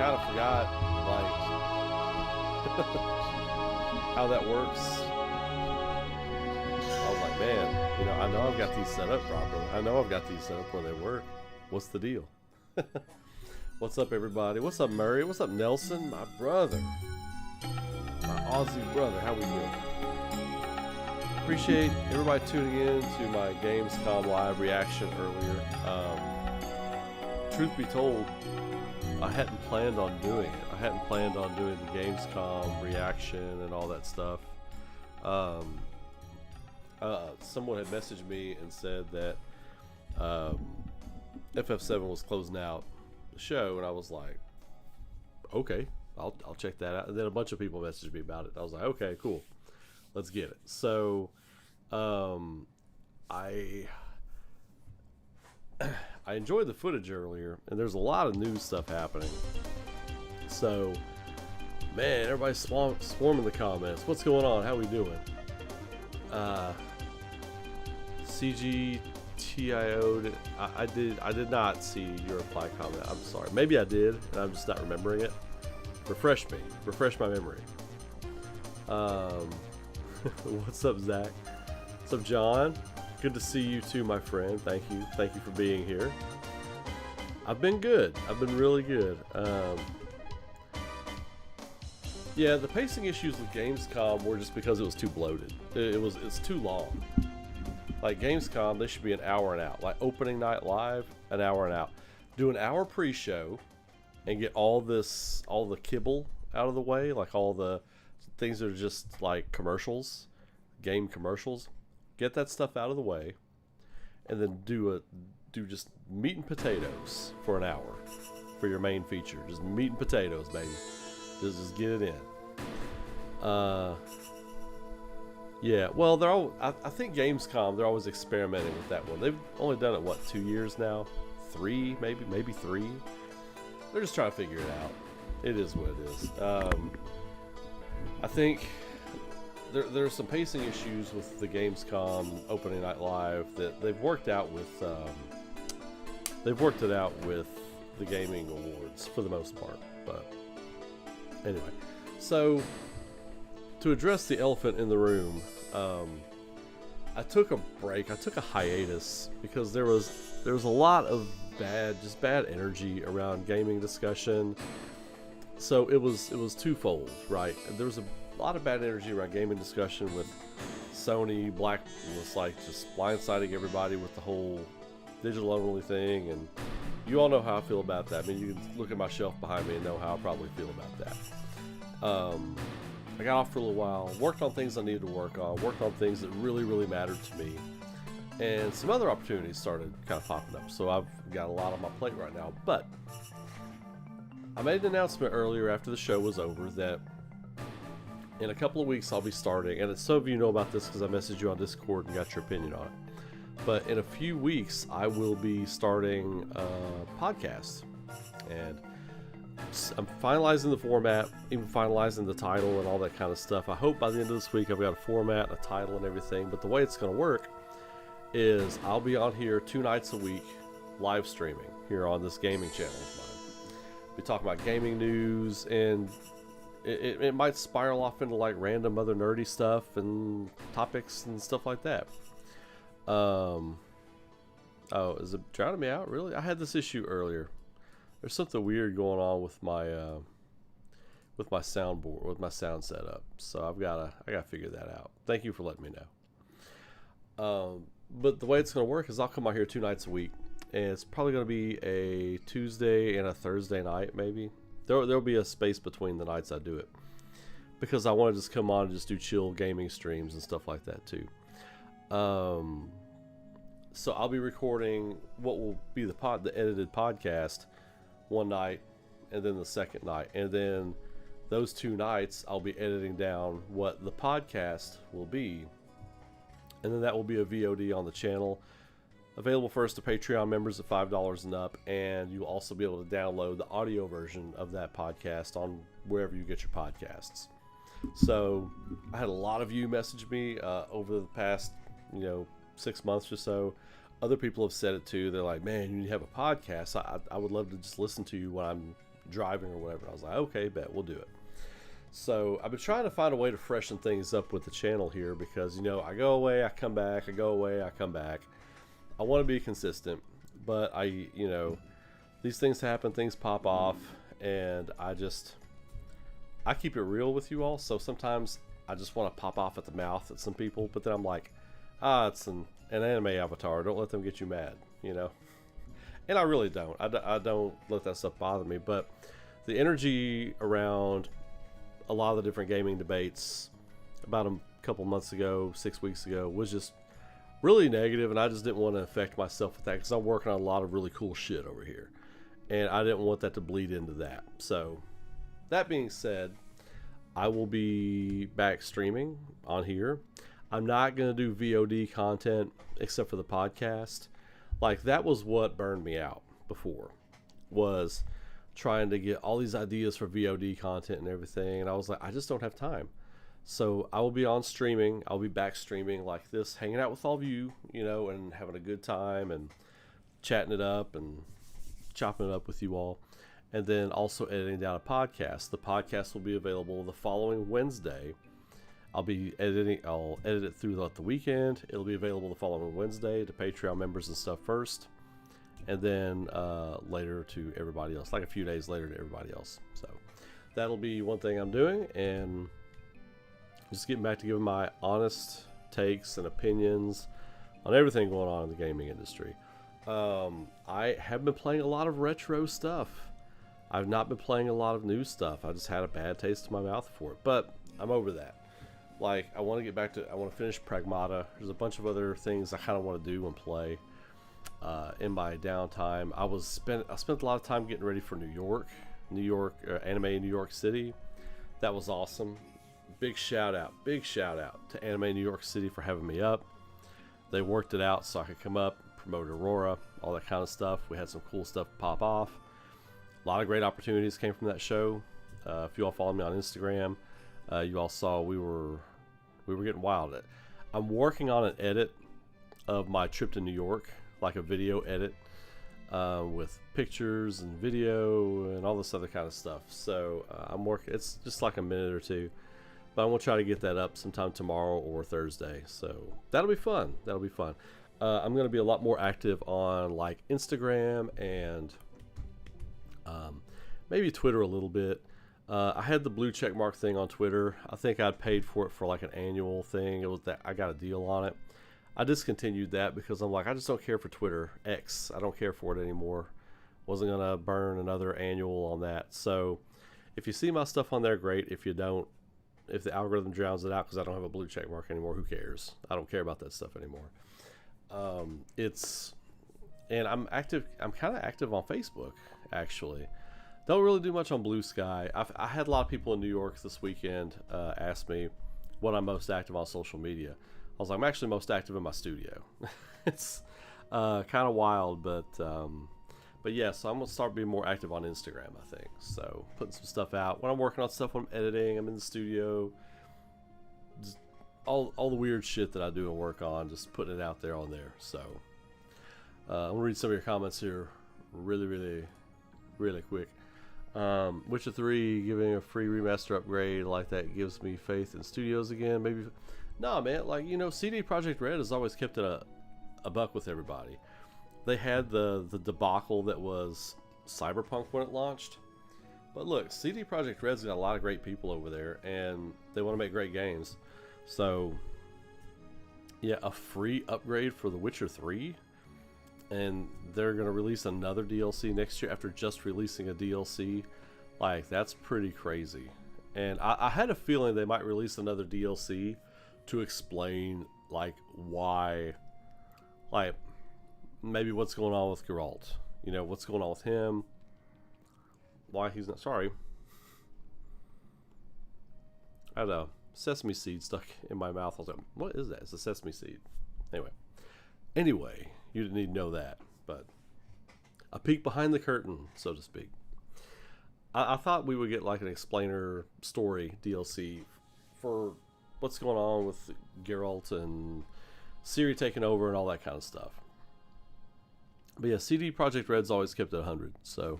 kind of forgot, like, how that works. I was like, man, you know, I know I've got these set up properly. I know I've got these set up where they work. What's the deal? What's up, everybody? What's up, Murray? What's up, Nelson? My brother. My Aussie brother. How we doing? Appreciate everybody tuning in to my Gamescom live reaction earlier. Truth be told, I hadn't planned on doing it. I hadn't planned on doing the Gamescom reaction and all that stuff. Someone had messaged me and said that FF7 was closing out the show, and I was like, okay, I'll check that out. And then a bunch of people messaged me about it. I was like, okay, cool, let's get it. So I enjoyed the footage earlier, and there's a lot of news stuff happening. So, man, everybody's swarming the comments. What's going on? How we doing? CGTIO. I did not see your reply comment. I'm sorry. Maybe I did, and I'm just not remembering it. Refresh me. Refresh my memory. What's up, Zach? What's up, John? Good to see you too, my friend. Thank you. Thank you for being here. I've been good. I've been really good. Yeah, the pacing issues with Gamescom were just because it was too bloated. It's too long. Like Gamescom, they should be an hour and out. Like opening night live, an hour and out. Do an hour pre-show and get all the kibble out of the way, like all the things that are just like commercials, game commercials. get that stuff out of the way, and then do just meat and potatoes for an hour for your main feature. Just meat and potatoes, baby. Just get it in. Yeah, well, I think Gamescom, they're always experimenting with that one. They've only done it, what, 2 years now? 3, maybe 3. They're just trying to figure it out. It is what it is. I think there's some pacing issues with the Gamescom opening night live that they've worked out with. They've worked it out with the gaming awards for the most part. But anyway, so to address the elephant in the room, I took a break. I took a hiatus because there was a lot of bad energy around gaming discussion. So it was twofold, right? There was a lot of bad energy around gaming discussion with Sony. Black was like just blindsiding everybody with the whole digital only thing, and you all know how I feel about that. I mean, you can look at my shelf behind me and know how I probably feel about that. I got off for a little while, worked on things I needed to work on, worked on things that really, really mattered to me, and some other opportunities started kind of popping up. So I've got a lot on my plate right now. But I made an announcement earlier after the show was over that in a couple of weeks I'll be starting, and some of you know about this because I messaged you on Discord and got your opinion on it. But in a few weeks I will be starting a podcast, and I'm finalizing the format, even finalizing the title and all that kind of stuff. I hope by the end of this week I've got a format, a title, and everything. But the way it's going to work is I'll be on here 2 nights a week live streaming here on this gaming channel of mine. Be talking about gaming news, and it might spiral off into like random other nerdy stuff and topics and stuff like that. Oh, is it drowning me out? Really? I had this issue earlier. There's something weird going on with my soundboard, with my sound setup. So I gotta figure that out. Thank you for letting me know. But the way it's gonna work is I'll come out here 2 nights a week, and it's probably gonna be a Tuesday and a Thursday night, maybe. There'll be a space between the nights I do it, because I want to just come on and just do chill gaming streams and stuff like that too. So I'll be recording what will be the edited podcast one night, and then the second night, and then those 2 nights I'll be editing down what the podcast will be, and then that will be a VOD on the channel, available first to Patreon members at $5 and up, and you'll also be able to download the audio version of that podcast on wherever you get your podcasts. So I had a lot of you message me over the past 6 months or so. Other people have said it too. They're like, man, you need to have a podcast. I would love to just listen to you when I'm driving or whatever. I was like, okay, bet, we'll do it. So I've been trying to find a way to freshen things up with the channel here, because I go away, I come back, I go away, I come back. I want to be consistent, but these things happen, things pop off, and I keep it real with you all. So sometimes I just want to pop off at the mouth at some people, but then I'm like, it's an anime avatar. Don't let them get you mad, And I really don't. I don't let that stuff bother me. But the energy around a lot of the different gaming debates about a couple months ago, 6 weeks ago, was just really negative, and I just didn't want to affect myself with that, because I'm working on a lot of really cool shit over here, and I didn't want that to bleed into that. So that being said, I will be back streaming on here. I'm not going to do VOD content except for the podcast. Like, that was what burned me out before, was trying to get all these ideas for VOD content and everything. And I was like, I just don't have time. So I will be on streaming. I'll be back streaming like this, hanging out with all of you, and having a good time and chatting it up and chopping it up with you all. And then also editing down a podcast. The podcast will be available the following Wednesday. I'll edit it throughout the weekend. It'll be available the following Wednesday to Patreon members and stuff first, and then later to everybody else, like a few days later to everybody else. So that'll be one thing I'm doing, and just getting back to giving my honest takes and opinions on everything going on in the gaming industry. I have been playing a lot of retro stuff. I've not been playing a lot of new stuff. I just had a bad taste in my mouth for it, but I'm over that. Like, I want to finish Pragmata. There's a bunch of other things I kind of want to do and play in my downtime. I spent a lot of time getting ready for New York Anime in New York City. That was awesome. Big shout out to Anime New York City for having me up. They worked it out so I could come up, promote ARAURA, all that kind of stuff. We had some cool stuff pop off. A lot of great opportunities came from that show. If you all follow me on Instagram, you all saw we were getting wild. I'm working on an edit of my trip to New York, like a video edit with pictures and video and all this other kind of stuff. So I'm working. It's just like a minute or two, but I'm gonna try to get that up sometime tomorrow or Thursday. So that'll be fun. I'm gonna be a lot more active on like Instagram and maybe Twitter a little bit. I had the blue check mark thing on Twitter. I think I'd paid for it for like an annual thing. It was that I got a deal on it. I discontinued that because I'm like, I just don't care for Twitter X. I don't care for it anymore. Wasn't gonna burn another annual on that. So if you see my stuff on there, great. If you don't, if the algorithm drowns it out because I don't have a blue check mark anymore, who cares? I don't care about that stuff anymore. And I'm active. I'm kind of active on Facebook actually. Don't really do much on Blue Sky. I had a lot of people in New York this weekend ask me what I'm most active on social media. I was like, I'm actually most active in my studio. It's kind of wild, but yeah. So I'm gonna start being more active on Instagram, I think. So putting some stuff out when I'm working on stuff, when I'm editing, I'm in the studio. Just all the weird shit that I do and work on, just putting it out there on there. So I'm gonna read some of your comments here, really quick. Witcher 3 giving a free remaster upgrade like that gives me faith in studios again. Maybe, nah, man. Like, you know, CD Projekt Red has always kept it a buck with everybody. They had the debacle that was Cyberpunk when it launched, but look, CD Projekt Red's got a lot of great people over there, and they want to make great games. So, yeah, a free upgrade for The Witcher 3. And they're going to release another DLC next year after just releasing a DLC. Like, that's pretty crazy. And I had a feeling they might release another DLC to explain, like, why, like, maybe what's going on with Geralt. You know, what's going on with him. Why he's not, sorry. I had a sesame seed stuck in my mouth. I was like, what is that? It's a sesame seed. Anyway. You didn't need to know that, but a peek behind the curtain, so to speak. I thought we would get like an explainer story DLC for what's going on with Geralt and Ciri taking over and all that kind of stuff. But yeah, CD Projekt Red's always kept it 100, so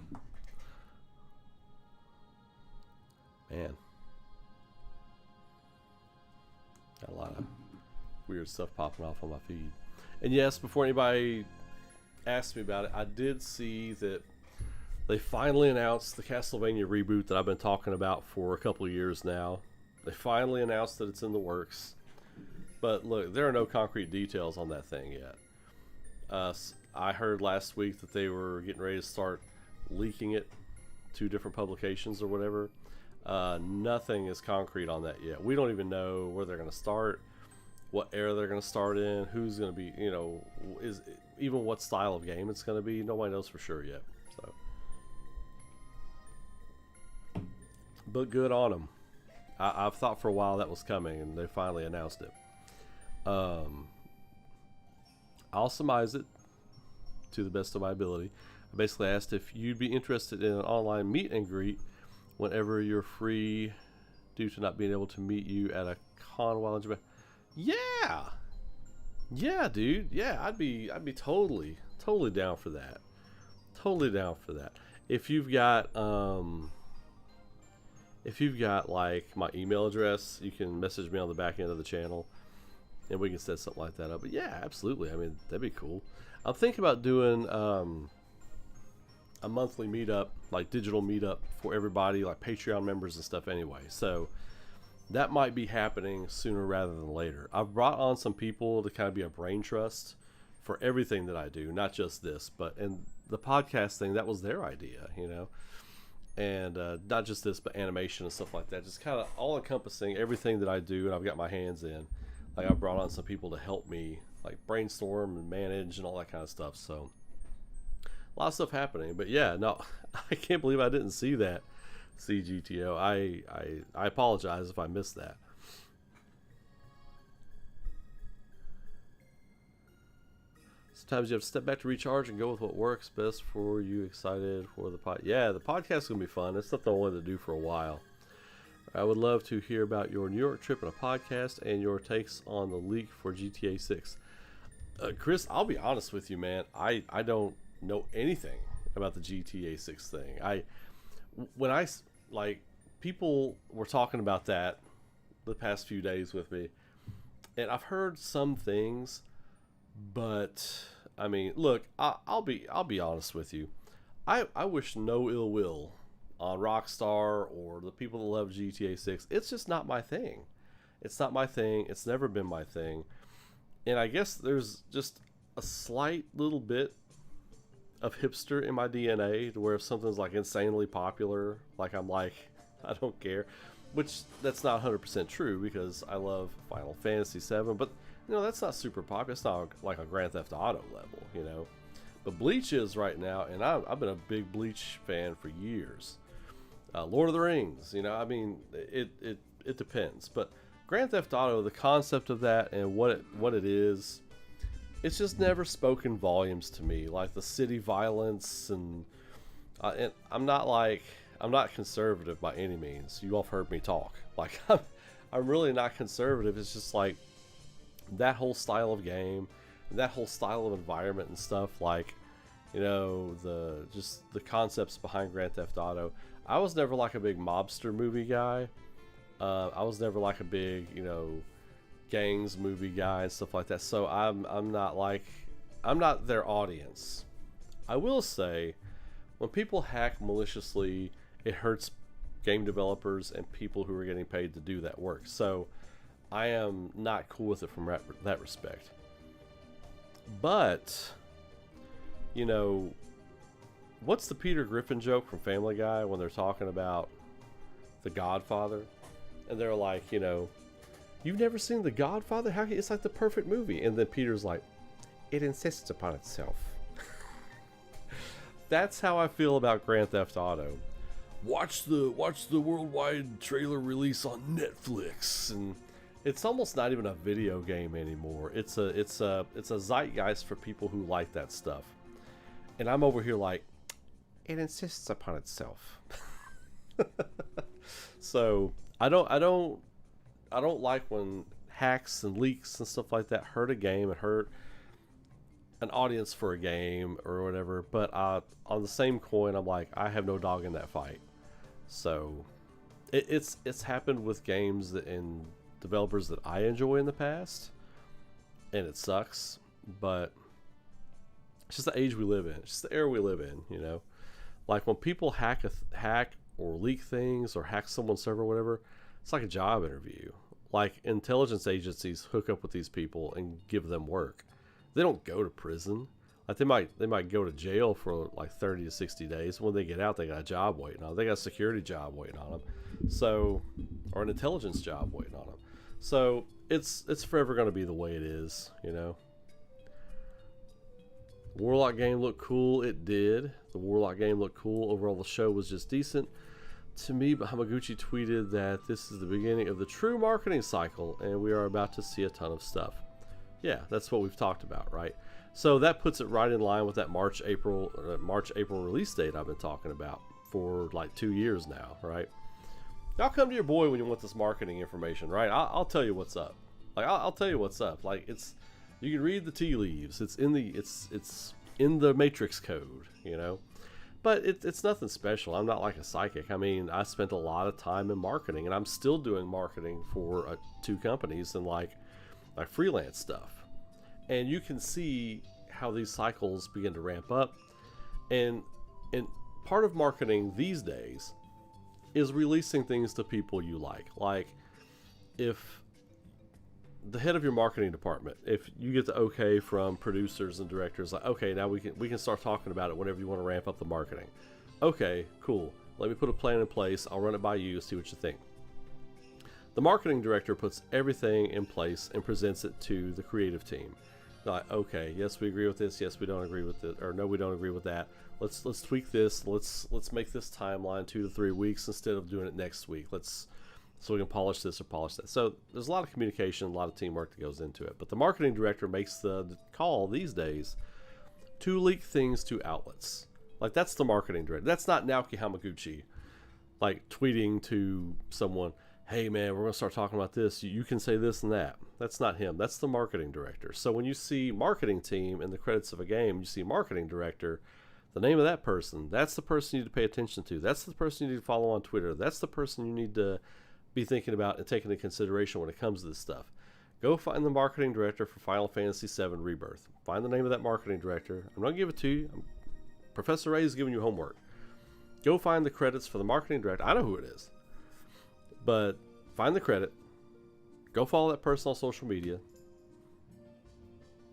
man, got a lot of weird stuff popping off on my feed. And yes, before anybody asked me about it, I did see that they finally announced the Castlevania reboot that I've been talking about for a couple of years now. They finally announced that it's in the works. But look, there are no concrete details on that thing yet. I heard last week that they were getting ready to start leaking it to different publications or whatever. Nothing is concrete on that yet. We don't even know where they're going to start, what era they're going to start in, who's going to be, you know, even what style of game it's going to be. Nobody knows for sure yet. So, but good on them. I've thought for a while that was coming, and they finally announced it. I'll surmise it to the best of my ability. I basically asked if you'd be interested in an online meet and greet whenever you're free due to not being able to meet you at a con while in Japan. Yeah, dude. Yeah, I'd be totally down for that. Totally down for that. If you've got like my email address, you can message me on the back end of the channel, and we can set something like that up. But yeah, absolutely. I mean, that'd be cool. I'm thinking about doing a monthly meetup, like digital meetup for everybody, like Patreon members and stuff. Anyway, so that might be happening sooner rather than later. I've brought on some people to kind of be a brain trust for everything that I do, not just this, but and the podcast thing, that was their idea, you know. and not just this, but animation and stuff like that. Just kind of all encompassing everything that I do, and I've got my hands in. Like I brought on some people to help me, like brainstorm and manage and all that kind of stuff. So a lot of stuff happening. But yeah, no, I can't believe I didn't see that CGTO. I apologize if I missed that. Sometimes you have to step back to recharge and go with what works best for you. Excited for the pod? Yeah, the podcast is gonna be fun. It's something I wanted to do for a while. I would love to hear about your New York trip and a podcast and your takes on the leak for GTA 6. Chris, I'll be honest with you, man. I don't know anything about the GTA 6 thing. When people were talking about that the past few days with me, and I've heard some things, but I mean, look, I'll be honest with you. I wish no ill will on Rockstar or the people that love GTA 6. It's just not my thing. It's not my thing. It's never been my thing. And I guess there's just a slight little bit of hipster in my DNA to where if something's like insanely popular, like I'm like, I don't care. Which that's not 100% true because I love Final Fantasy 7, but you know, that's not super popular. It's not like a Grand Theft Auto level, you know. But Bleach is right now, and I've been a big Bleach fan for years. Lord of the Rings, you know, I mean, it depends. But Grand Theft Auto, the concept of that and what it is, it's just never spoken volumes to me. Like the city violence and I'm not conservative by any means. You all have heard me talk. Like I'm really not conservative. It's just like that whole style of game, that whole style of environment and stuff, like, you know, the concepts behind Grand Theft Auto. I was never like a big mobster movie guy. I was never like a big, you know, gangs movie guy and stuff like that. So I'm not their audience. I will say, when people hack maliciously, it hurts game developers and people who are getting paid to do that work. So I am not cool with it from that respect. But, you know, what's the Peter Griffin joke from Family Guy when they're talking about The Godfather? And they're like, you know, you've never seen The Godfather? How it's like the perfect movie. And then Peter's like, it insists upon itself. That's how I feel about Grand Theft Auto. Watch the worldwide trailer release on Netflix, and it's almost not even a video game anymore. It's a zeitgeist for people who like that stuff. And I'm over here like, it insists upon itself. So I don't like when hacks and leaks and stuff like that hurt a game and hurt an audience for a game or whatever. But on the same coin, I'm like, I have no dog in that fight. So it's happened with games and developers that I enjoy in the past, and it sucks. But it's just the age we live in. It's just the era we live in, you know. Like when people hack or leak things or hack someone's server or whatever, it's like a job interview. Like intelligence agencies hook up with these people and give them work. They don't go to prison. Like they might go to jail for like 30 to 60 days. When they get out, they got a job waiting on them. They got a security job waiting on them. So, or an intelligence job waiting on them. So it's forever going to be the way it is, you know. Warlock game looked cool. It did. The Warlock game looked cool. Overall, the show was just decent to me. But Hamaguchi tweeted that this is the beginning of the true marketing cycle, and we are about to see a ton of stuff. Yeah, that's what we've talked about, right? So that puts it right in line with that March April release date I've been talking about for like 2 years now, right? Y'all come to your boy when you want this marketing information, right? I'll tell you what's up. Like I'll tell you what's up. Like you can read the tea leaves. It's in the Matrix code, you know. But it's nothing special. I'm not like a psychic. I mean, I spent a lot of time in marketing, and I'm still doing marketing for 2 companies and like freelance stuff. And you can see how these cycles begin to ramp up. And part of marketing these days is releasing things to people you like. Like if the head of your marketing department, if you get the okay from producers and directors, like, okay, now we can start talking about it whenever you want to ramp up the marketing. Okay, cool. Let me put a plan in place. I'll run it by you, see what you think. The marketing director puts everything in place and presents it to the creative team. Like, okay, yes, we agree with this. Yes, we don't agree with it, or no, we don't agree with that. Let's tweak this. Let's make this timeline 2 to 3 weeks instead of doing it next week. So we can polish this or polish that. So there's a lot of communication, a lot of teamwork that goes into it. But the marketing director makes the call these days to leak things to outlets. Like, that's the marketing director. That's not Naoki Hamaguchi, like tweeting to someone, hey man, we're going to start talking about this. You can say this and that. That's not him. That's the marketing director. So when you see marketing team in the credits of a game, you see marketing director, the name of that person, that's the person you need to pay attention to. That's the person you need to follow on Twitter. That's the person you need to be thinking about and taking into consideration when it comes to this stuff. Go find the marketing director for Final Fantasy VII Rebirth. Find the name of that marketing director. I'm not going to give it to you. Professor Ray is giving you homework. Go find the credits for the marketing director. I know who it is. But find the credit. Go follow that person on social media.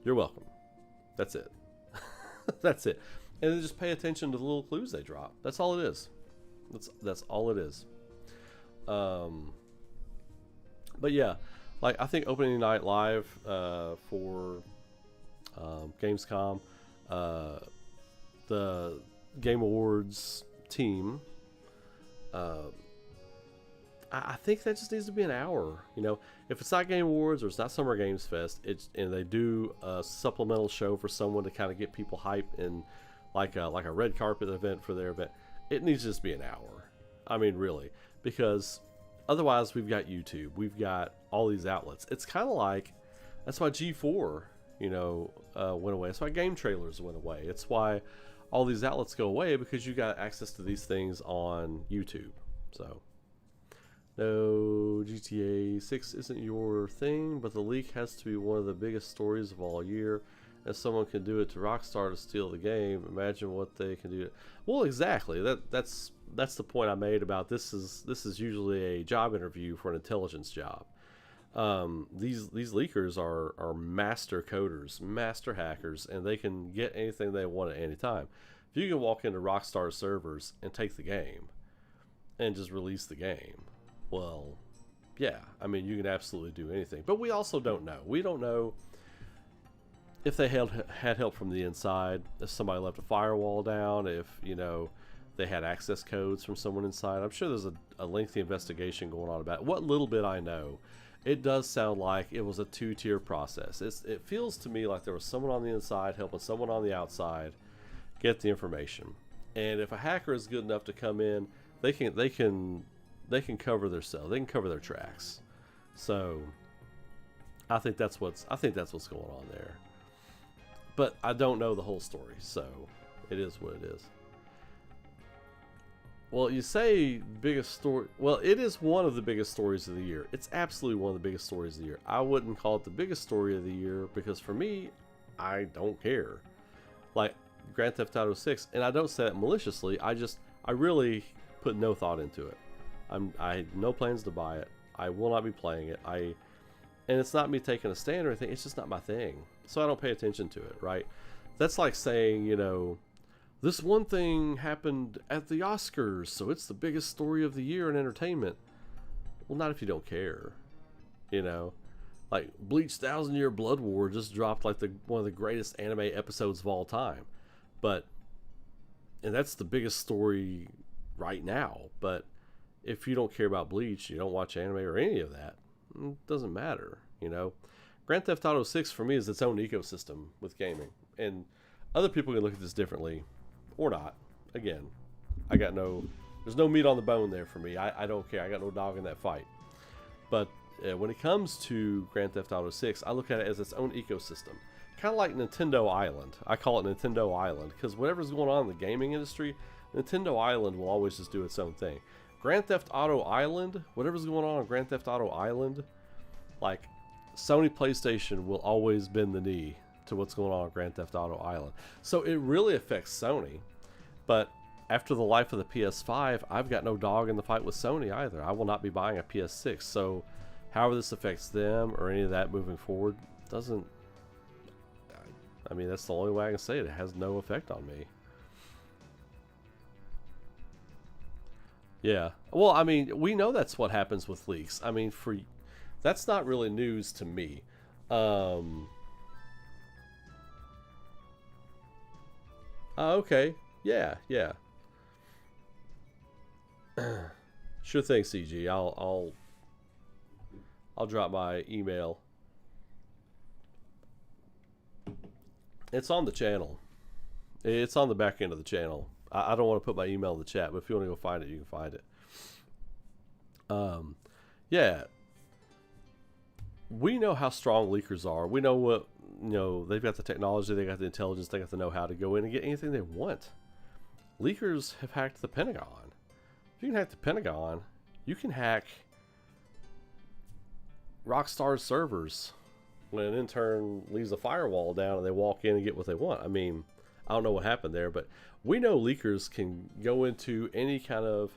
You're welcome. That's it. That's it. And then just pay attention to the little clues they drop. That's all it is. That's all it is. But yeah, like, I think opening night live for Gamescom, the Game Awards team, I think that just needs to be an hour. You know, if it's not Game Awards or it's not Summer Games Fest, and they do a supplemental show for someone to kind of get people hyped and like a red carpet event for their event, it needs to just be an hour. I mean, really, because otherwise we've got YouTube, we've got all these outlets. It's kind of like, that's why G4, went away. That's why game trailers went away. It's why all these outlets go away, because you got access to these things on YouTube. So, no, GTA 6 isn't your thing, but the leak has to be one of the biggest stories of all year. If someone can do it to Rockstar to steal the game, imagine what they can do. Well, exactly. That's the point I made about this is usually a job interview for an intelligence job. These leakers are master coders, master hackers, and they can get anything they want at any time. If you can walk into Rockstar servers and take the game and just release the game, well, yeah, I mean, you can absolutely do anything. But we also don't know. We don't know if they had help from the inside, if somebody left a firewall down, if, they had access codes from someone inside. I'm sure there's a lengthy investigation going on about it. What little bit I know, it does sound like it was a two-tier process. It feels to me like there was someone on the inside helping someone on the outside get the information. And if a hacker is good enough to come in, they can cover themselves. They can cover their tracks. So I think that's what's going on there. But I don't know the whole story, so it is what it is. Well, you say biggest story. Well, it is one of the biggest stories of the year. It's absolutely one of the biggest stories of the year. I wouldn't call it the biggest story of the year because for me, I don't care. Like Grand Theft Auto 6, and I don't say that maliciously. I really put no thought into it. I had no plans to buy it. I will not be playing it. And it's not me taking a stand or anything. It's just not my thing. So I don't pay attention to it, right? That's like saying, this one thing happened at the Oscars, so it's the biggest story of the year in entertainment. Well, not if you don't care. Like Bleach 1,000 Year Blood War just dropped like one of the greatest anime episodes of all time. And that's the biggest story right now. But if you don't care about Bleach, you don't watch anime or any of that, it doesn't matter, Grand Theft Auto 6 for me is its own ecosystem with gaming. And other people can look at this differently or not. Again, there's no meat on the bone there for me. I don't care. I got no dog in that fight. But when it comes to Grand Theft Auto 6, I look at it as its own ecosystem. Kind of like Nintendo Island. I call it Nintendo Island because whatever's going on in the gaming industry, Nintendo Island will always just do its own thing. Grand Theft Auto Island, whatever's going on Grand Theft Auto Island, like Sony PlayStation will always bend the knee to what's going on Grand Theft Auto Island. So it really affects Sony. But after the life of the PS5, I've got no dog in the fight with Sony either. I will not be buying a PS6. So however this affects them or any of that moving forward, doesn't... I mean, that's the only way I can say it. It has no effect on me. Yeah. Well, I mean, we know that's what happens with leaks. I mean, that's not really news to me. Um, okay. Yeah, yeah. Sure thing, CG. I'll drop my email. It's on the channel. It's on the back end of the channel. I don't want to put my email in the chat, but if you want to go find it, you can find it. Yeah, we know how strong leakers are. We know what, they've got the technology, they got the intelligence, they got the know-how to go in and get anything they want. Leakers have hacked the Pentagon. If you can hack the Pentagon, you can hack Rockstar's servers when an intern leaves a firewall down and they walk in and get what they want. I mean, I don't know what happened there, but we know leakers can go into any kind of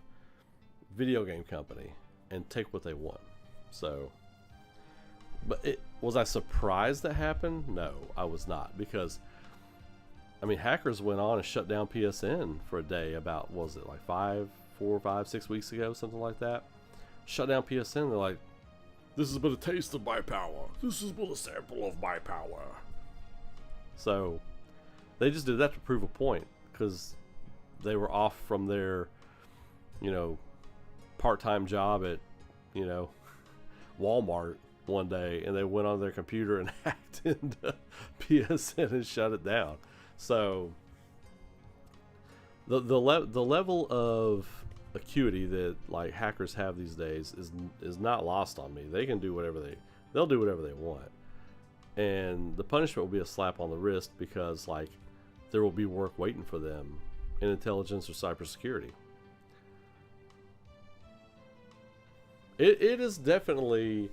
video game company and take what they want. So, but was I surprised that happened? No, I was not, because I mean, hackers went on and shut down PSN for a day about, what was it, like 4, 5, 6 weeks ago, something like that. Shut down PSN. They're like, this is but a taste of my power. This is but a sample of my power. So they just did that to prove a point, because they were off from their, part-time job at, Walmart one day, and they went on their computer and hacked into PSN and shut it down. So the level of acuity that like hackers have these days is not lost on me. They can do whatever they'll do whatever they want, and the punishment will be a slap on the wrist, because like there will be work waiting for them in intelligence or cybersecurity. It is definitely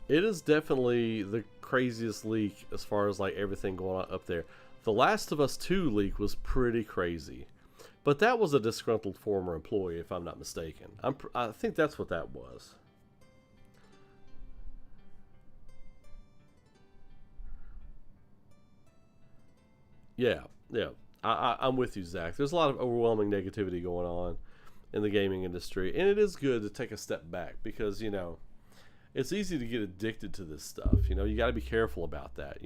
the craziest leak as far as like everything going on up there. The Last of Us 2 leak was pretty crazy, but that was a disgruntled former employee, if I'm not mistaken. I think that's what that was. Yeah, yeah. I'm with you, Zach. There's a lot of overwhelming negativity going on in the gaming industry, and it is good to take a step back, because it's easy to get addicted to this stuff. You got to be careful about that.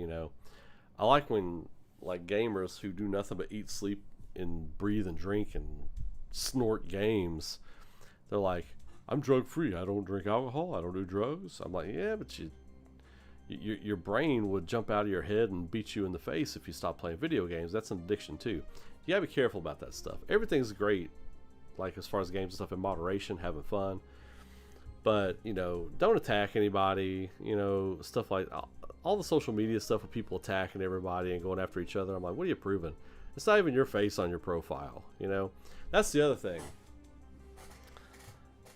I like when like gamers who do nothing but eat, sleep, and breathe and drink and snort games, they're like, I'm drug free, I don't drink alcohol, I don't do drugs. I'm like, yeah, but your brain would jump out of your head and beat you in the face if you stop playing video games. That's an addiction too. You gotta be careful about that stuff. Everything's great, like as far as games and stuff, in moderation, having fun, but don't attack anybody. Stuff like all the social media stuff with people attacking everybody and going after each other. I'm like, what are you proving? It's not even your face on your profile. That's the other thing.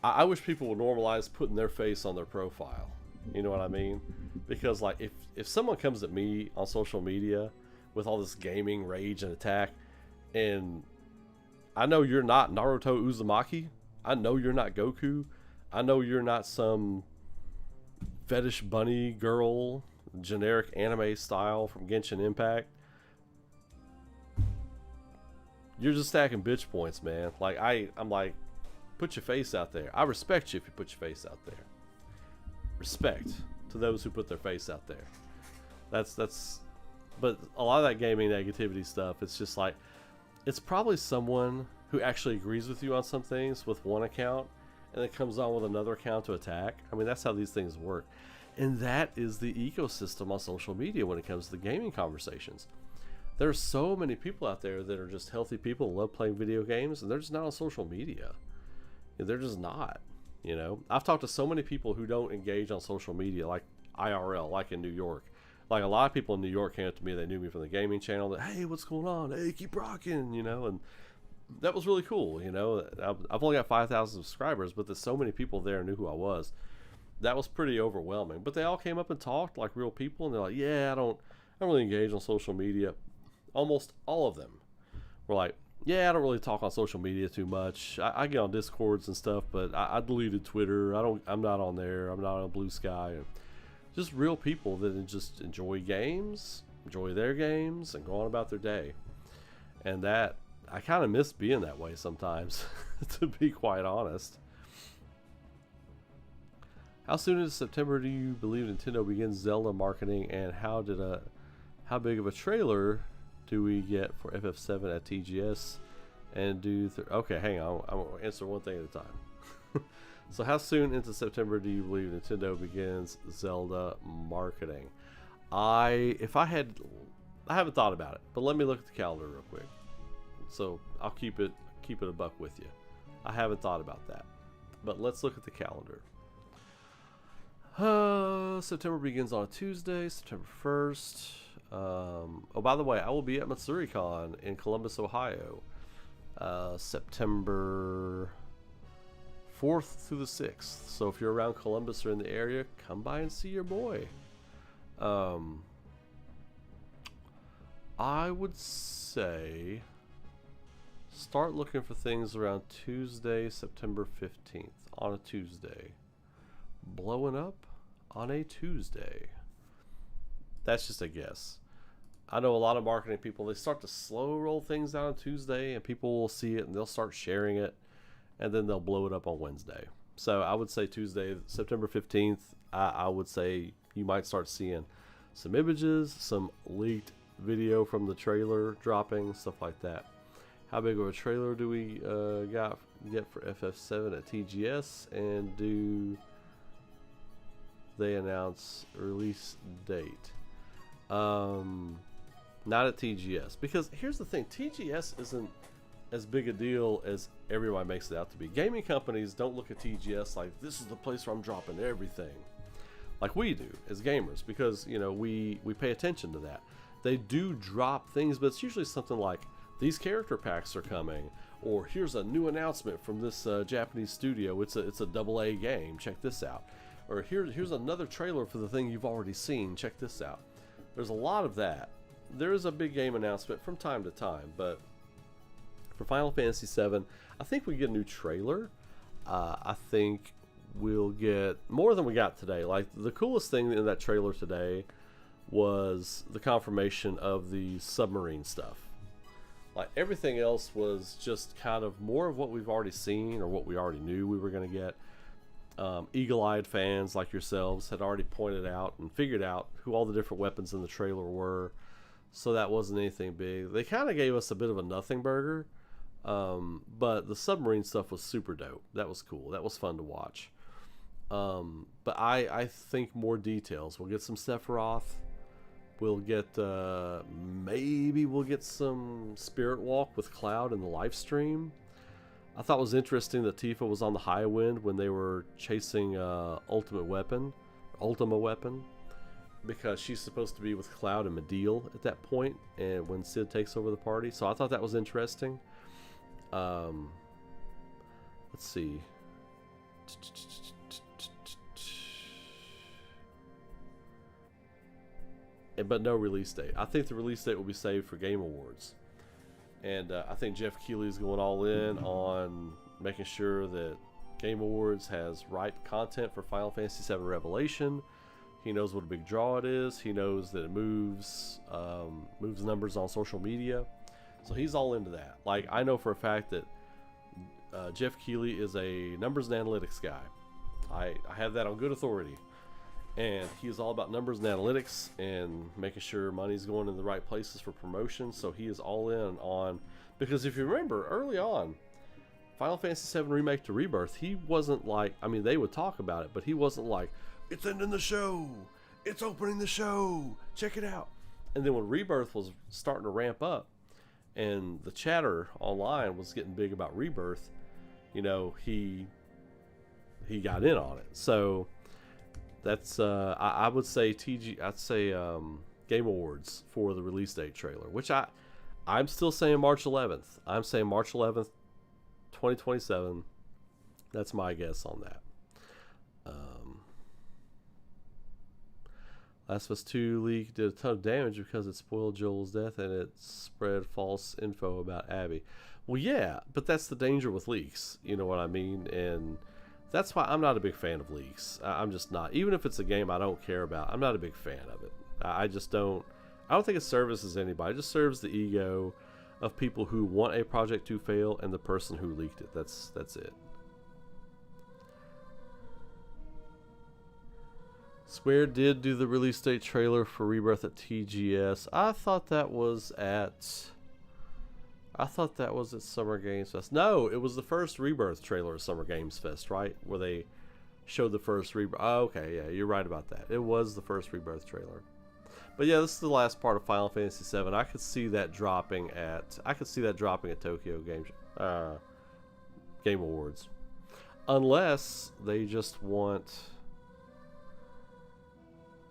I wish people would normalize putting their face on their profile. You know what I mean? Because like if someone comes at me on social media with all this gaming rage and attack, and I know you're not Naruto Uzumaki, I know you're not Goku, I know you're not some fetish bunny girl generic anime style from Genshin Impact, you're just stacking bitch points, man. Like I'm like, put your face out there. I respect you if you put your face out there. Respect to those who put their face out there. That's but a lot of that gaming negativity stuff, it's just like, it's probably someone who actually agrees with you on some things with one account, and then comes on with another account to attack. I mean, that's how these things work. And that is the ecosystem on social media when it comes to the gaming conversations. There are so many people out there that are just healthy people, love playing video games, and they're just not on social media. They're just not. I've talked to so many people who don't engage on social media, like IRL, like in New York. Like a lot of people in New York came up to me, they knew me from the gaming channel, that, hey, what's going on? Hey, keep rocking, and that was really cool. I've only got 5,000 subscribers, but there's so many people there knew who I was. That was pretty overwhelming. But they all came up and talked like real people, and they're like, yeah, I don't really engage on social media. Almost all of them were like, yeah, I don't really talk on social media too much. I get on Discords and stuff, but I deleted Twitter. I'm not on there. I'm not on Blue Sky. Just real people that just enjoy games, enjoy their games, and go on about their day. And that I kind of miss being that way sometimes, to be quite honest. How soon in September do you believe Nintendo begins Zelda marketing, and how big of a trailer do we get for FF7 at TGS? And okay, hang on, I'm gonna answer one thing at a time. So how soon into September do you believe Nintendo begins Zelda marketing? I haven't thought about it, but let me look at the calendar real quick. So I'll keep it a buck with you. I haven't thought about that, but let's look at the calendar. September begins on a Tuesday, September 1st. Oh, by the way, I will be at MatsuriCon in Columbus, Ohio, September 4th through the 6th. So if you're around Columbus or in the area, come by and see your boy. I would say start looking for things around Tuesday, September 15th, on a Tuesday. Blowing up on a Tuesday. That's just a guess. I know a lot of marketing people, they start to slow roll things out on Tuesday, and people will see it and they'll start sharing it, and then they'll blow it up on Wednesday. So I would say Tuesday, September 15th, I would say you might start seeing some images, some leaked video from the trailer dropping, stuff like that. How big of a trailer do we get for FF7 at TGS, and do they announce release date? Not at TGS, because here's the thing, TGS isn't as big a deal as everybody makes it out to be. Gaming companies don't look at TGS like this is the place where I'm dropping everything, like we do as gamers, because we pay attention to that. They do drop things, but it's usually something like these character packs are coming, or here's a new announcement from this Japanese studio. It's a AA game. Check this out. Or here's another trailer for the thing you've already seen. Check this out. There's a lot of that. There is a big game announcement from time to time, but for Final Fantasy VII, I think we get a new trailer. I think we'll get more than we got today. Like, the coolest thing in that trailer today was the confirmation of the submarine stuff. Like, everything else was just kind of more of what we've already seen, or what we already knew we were going to get. Eagle-eyed fans like yourselves had already pointed out and figured out who all the different weapons in the trailer were, so that wasn't anything big. They kind of gave us a bit of a nothing burger, but the submarine stuff was super dope. That was cool. That was fun to watch. But I think more details. We'll get some Sephiroth. We'll get maybe we'll get some Spirit Walk with Cloud in the live stream. I thought it was interesting that Tifa was on the high wind when they were chasing Ultima Weapon, because she's supposed to be with Cloud and Medeal at that point, and when Cid takes over the party. So I thought that was interesting. Let's see. But no release date. I think the release date will be saved for Game Awards. And I think Jeff Keighley is going all in on making sure that Game Awards has right content for Final Fantasy VII Revelation. He knows what a big draw it is. He knows that it moves numbers on social media. So he's all into that. Like, I know for a fact that Jeff Keighley is a numbers and analytics guy. I have that on good authority. And he is all about numbers and analytics and making sure money's going in the right places for promotion. So he is all in on, because if you remember early on, Final Fantasy VII Remake to Rebirth, he wasn't like, I mean, they would talk about it, but he wasn't like, it's ending the show, it's opening the show, check it out. And then when Rebirth was starting to ramp up and the chatter online was getting big about Rebirth, he got in on it. So that's I would say Game Awards for the release date trailer, which I'm still saying March 11th. I'm saying March 11th, 2027. That's my guess on that. Last of Us 2 leak did a ton of damage because it spoiled Joel's death and it spread false info about Abby. Well, yeah, but that's the danger with leaks. You know what I mean? And that's why I'm not a big fan of leaks. I'm just not. Even if it's a game I don't care about, I'm not a big fan of it. I just don't. I don't think it services anybody. It just serves the ego. of people who want a project to fail and the person who leaked it. That's it. Square did do the release date trailer for Rebirth at TGS. I thought that was at Summer Games Fest. No, it was the first Rebirth trailer at Summer Games Fest, right? Where they showed the first Rebirth. Oh, okay, yeah, you're right about that. It was the first Rebirth trailer. But yeah, this is the last part of Final Fantasy VII. I could see that dropping at Tokyo Game Awards, unless they just want.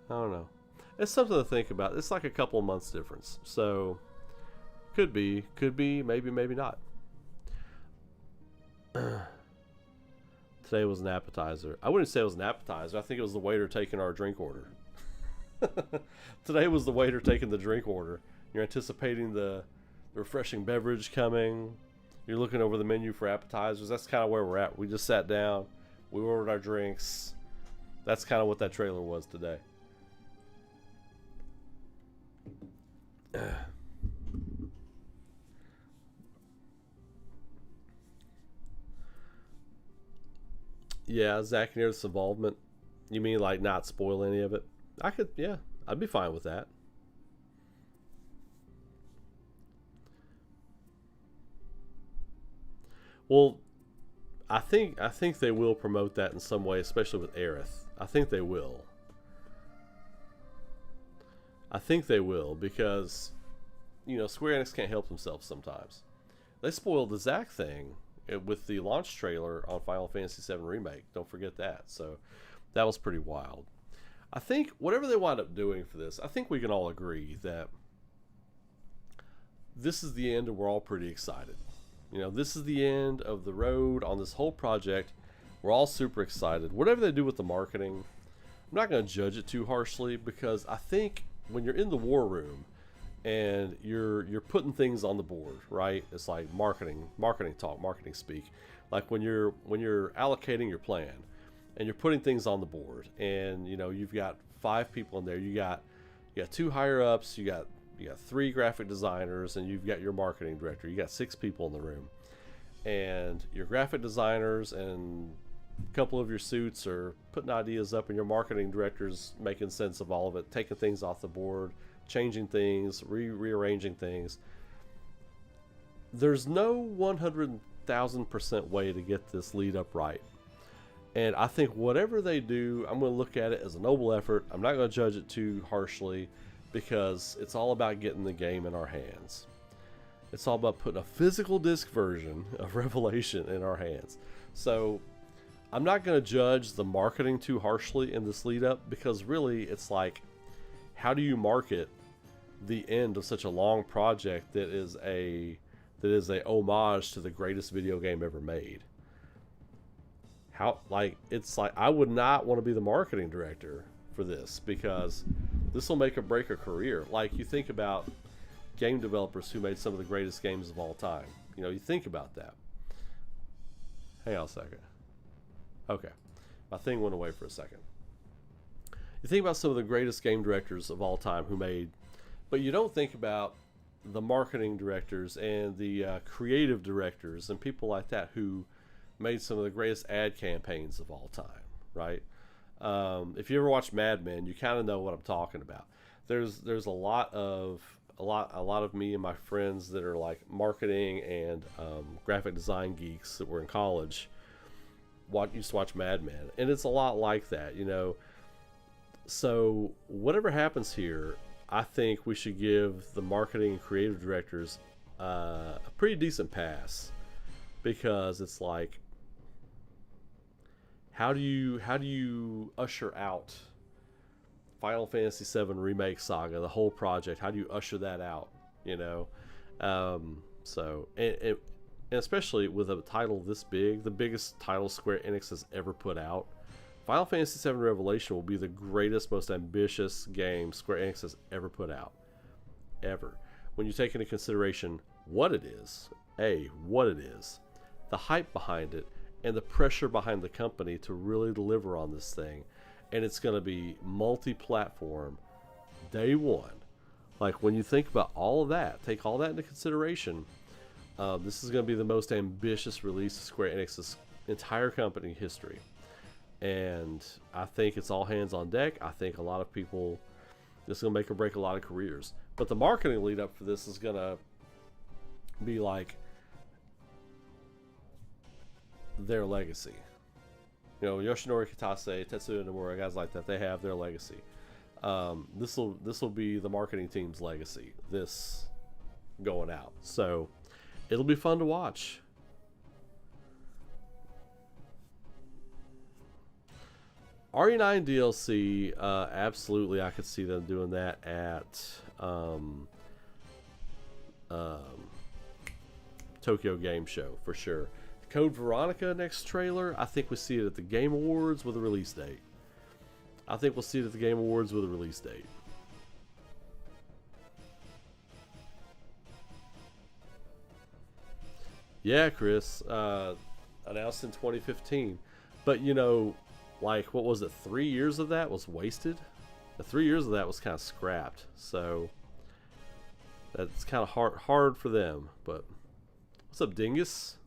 I don't know. It's something to think about. It's like a couple of months difference, so could be, maybe not. Today was an appetizer. I wouldn't say it was an appetizer. I think it was the waiter taking our drink order. Today was the waiter taking the drink order. You're anticipating the refreshing beverage coming. You're looking over the menu for appetizers. That's kind of where we're at. We just sat down. We ordered our drinks. That's kind of what that trailer was today. Yeah, Zach Near's involvement. You mean like not spoil any of it? I'd be fine with that. Well, I think they will promote that in some way, especially with Aerith. I think they will. Because, Square Enix can't help themselves sometimes. They spoiled the Zack thing with the launch trailer on Final Fantasy VII Remake. Don't forget that. So that was pretty wild. I think whatever they wind up doing for this, I think we can all agree that this is the end and we're all pretty excited. This is the end of the road on this whole project. We're all super excited. Whatever they do with the marketing, I'm not going to judge it too harshly, because I think when you're in the war room and you're putting things on the board, right? It's like marketing talk, marketing speak. Like when you're allocating your plan and you're putting things on the board, and you've got 5 people in there. You got 2 higher ups, you got 3 graphic designers, and you've got your marketing director. You got 6 people in the room, and your graphic designers and a couple of your suits are putting ideas up, and your marketing director's making sense of all of it, taking things off the board, changing things, rearranging things. There's no 100,000% way to get this lead up right. And I think whatever they do, I'm going to look at it as a noble effort. I'm not going to judge it too harshly, because it's all about getting the game in our hands. It's all about putting a physical disc version of Revelation in our hands. So I'm not going to judge the marketing too harshly in this lead up, because really it's like, how do you market the end of such a long project that is a homage to the greatest video game ever made? I would not want to be the marketing director for this, because this will make or break a career. Like, you think about game developers who made some of the greatest games of all time. You think about that. Hang on a second. Okay. My thing went away for a second. You think about some of the greatest game directors of all time who made, but you don't think about the marketing directors and the creative directors and people like that who made some of the greatest ad campaigns of all time, right? If you ever watch Mad Men, you kind of know what I'm talking about. There's a lot of me and my friends that are like marketing and graphic design geeks that were in college. Used to watch Mad Men, and it's a lot like that, So whatever happens here, I think we should give the marketing and creative directors a pretty decent pass, because it's like, how do you usher out Final Fantasy VII Remake Saga, the whole project? How do you usher that out? So and especially with a title this big, the biggest title Square Enix has ever put out, Final Fantasy VII Revelation will be the greatest, most ambitious game Square Enix has ever put out, ever. When you take into consideration what it is, the hype behind it, and the pressure behind the company to really deliver on this thing. And it's going to be multi-platform, day one, Like, when you think about all of that, take all that into consideration, this is going to be the most ambitious release of Square Enix's entire company history. And I think it's all hands on deck. I think a lot of people, this is going to make or break a lot of careers. But the marketing lead up for this is going to be like their legacy. You know, Yoshinori Kitase, Tetsuya Nomura, guys like that, they have their legacy. This will be the marketing team's legacy, this going out. So it'll be fun to watch. RE9 DLC, absolutely, I could see them doing that at Tokyo Game Show for sure. Code Veronica next trailer, I think we see it at the Game Awards with a release date. I think we'll see it at the Game Awards with a release date. Yeah, Chris, announced in 2015. But, you know, like, what was it, 3 years of that was wasted? The 3 years of that was kind of scrapped. So, that's kind of hard for them. But, what's up, Dingus?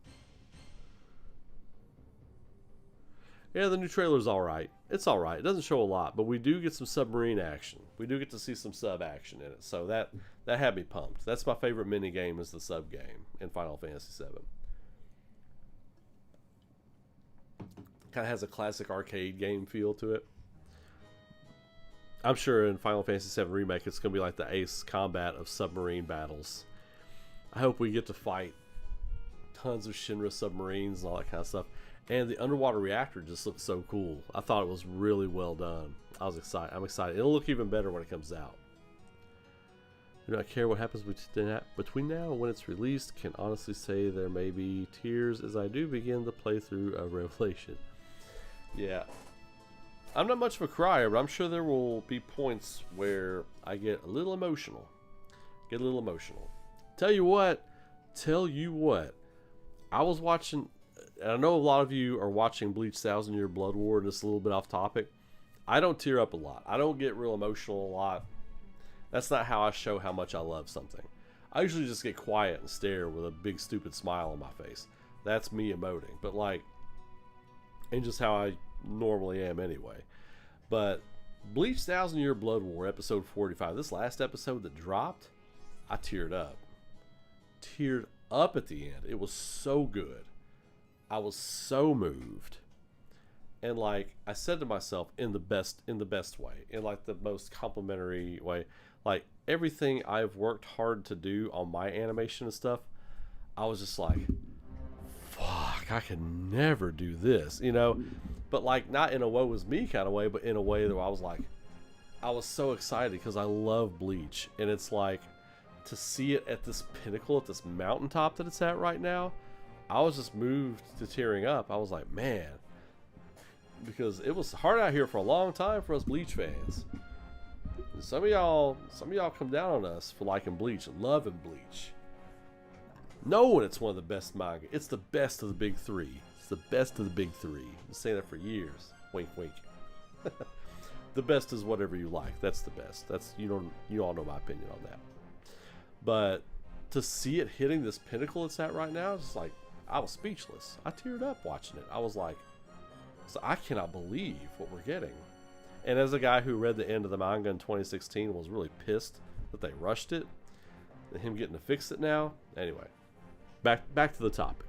Yeah, the new trailer's alright. It's alright. It doesn't show a lot, but we do get some submarine action. We do get to see some sub action in it. So that had me pumped. That's my favorite mini game, is the sub game in Final Fantasy VII. Kind of has a classic arcade game feel to it. I'm sure in Final Fantasy VII Remake it's going to be like the Ace Combat of submarine battles. I hope we get to fight tons of Shinra submarines and all that kind of stuff. And the underwater reactor just looks so cool. I thought it was really well done. I was excited. I'm excited. It'll look even better when it comes out. Do not care what happens between now and when it's released. Can honestly say there may be tears as I do begin the playthrough of Revelation. Yeah. I'm not much of a crier, but I'm sure there will be points where I get a little emotional. Tell you what. I was watching... And I know a lot of you are watching Bleach 1000 Year Blood War, and it's a little bit off topic. I don't tear up a lot. I don't get real emotional a lot. That's not how I show how much I love something. I usually just get quiet and stare with a big stupid smile on my face. That's me emoting. But like, and just how I normally am anyway. But Bleach 1000 Year Blood War, episode 45, this last episode that dropped, I teared up. Teared up at the end. It was so good. I was so moved, and like I said to myself, in the best way, in like the most complimentary way, like everything I've worked hard to do on my animation and stuff, I was just like, fuck, I could never do this, you know, but like not in a woe is me kind of way, but in a way that I was like, I was so excited because I love Bleach, and it's like to see it at this pinnacle, at this mountaintop that it's at right now. I was just moved to tearing up. I was like, man, because it was hard out here for a long time for us Bleach fans. And some of y'all come down on us for liking Bleach and loving Bleach, knowing it's one of the best manga. It's the best of the big three. It's the best of the big three. I've been saying that for years. Wink, wink. The best is whatever you like. That's the best. That's you all know my opinion on that. But to see it hitting this pinnacle it's at right now, it's like, I was speechless. I teared up watching it. I was like, so I cannot believe what we're getting. And as a guy who read the end of the manga in 2016 and was really pissed that they rushed it, and him getting to fix it now. Anyway, back to the topic.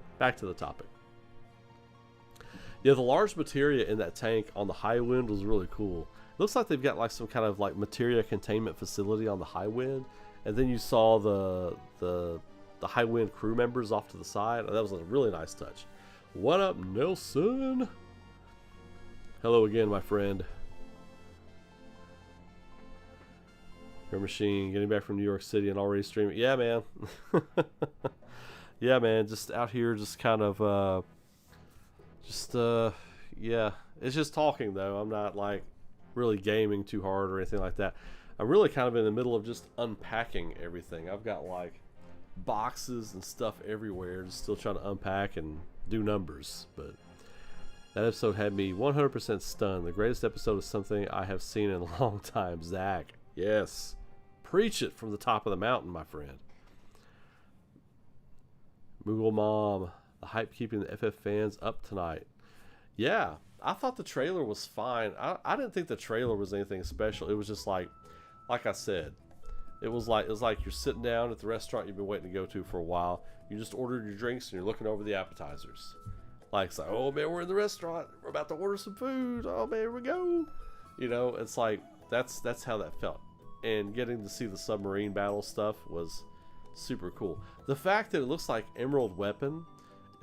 Yeah, the large materia in that tank on the high wind was really cool. It looks like they've got like some kind of like materia containment facility on the high wind, and then you saw the high wind crew members off to the side. That was a really nice touch. What up, Nelson? Hello again, my friend. Your machine getting back from New York City and already streaming. Yeah, man. Yeah, man. Just out here, just kind of, yeah. It's just talking though. I'm not like really gaming too hard or anything like that. I'm really kind of in the middle of just unpacking everything. I've got like boxes and stuff everywhere, just still trying to unpack and do numbers. But that episode had me 100% stunned. The greatest episode of something I have seen in a long time. Zach, yes, Preach it from the top of the mountain, my friend. Moogle Mom, the hype keeping the FF fans up tonight. Yeah, I thought the trailer was fine. I didn't think the trailer was anything special. It was just like I said, it was like you're sitting down at the restaurant you've been waiting to go to for a while. You just ordered your drinks and you're looking over the appetizers. Like, it's like, oh man, we're in the restaurant. We're about to order some food. Oh man, here we go. You know, it's like that's how that felt. And getting to see the submarine battle stuff was super cool. The fact that it looks like Emerald Weapon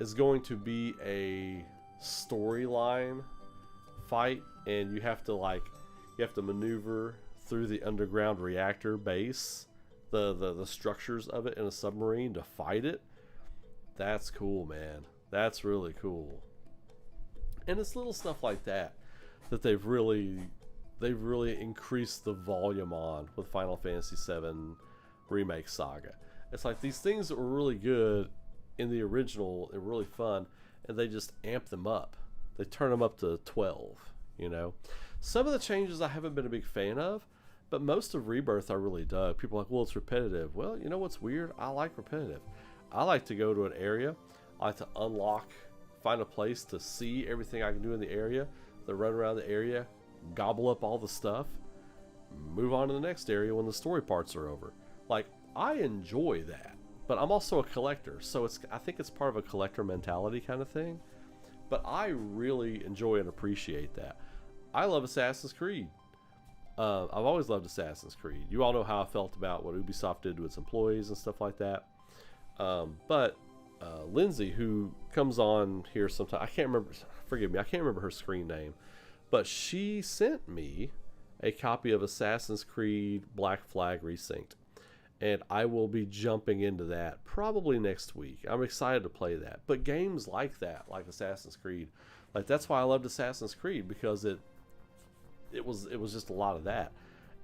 is going to be a storyline fight, and you have to maneuver through the underground reactor base, the structures of it in a submarine to fight it. That's cool, man. That's really cool. And it's little stuff like that they've really increased the volume on with Final Fantasy VII Remake Saga. It's like these things that were really good in the original and really fun, and they just amp them up. They turn them up to 12, you know. Some of the changes I haven't been a big fan of, but most of Rebirth I really dug. People are like, well, it's repetitive. Well, you know what's weird? I like repetitive. I like to go to an area. I like to find a place to see everything I can do in the area, then run around the area, gobble up all the stuff, move on to the next area when the story parts are over. Like, I enjoy that, but I'm also a collector, so I think it's part of a collector mentality kind of thing. But I really enjoy and appreciate that. I love Assassin's Creed. I've always loved Assassin's Creed. You all know how I felt about what Ubisoft did to its employees and stuff like that. But Lindsay, who comes on here sometime, I can't remember her screen name, but she sent me a copy of Assassin's Creed Black Flag Resynced, and I will be jumping into that probably next week. I'm excited to play that. But games like that, like Assassin's Creed, like that's why I loved Assassin's Creed, because it was just a lot of that.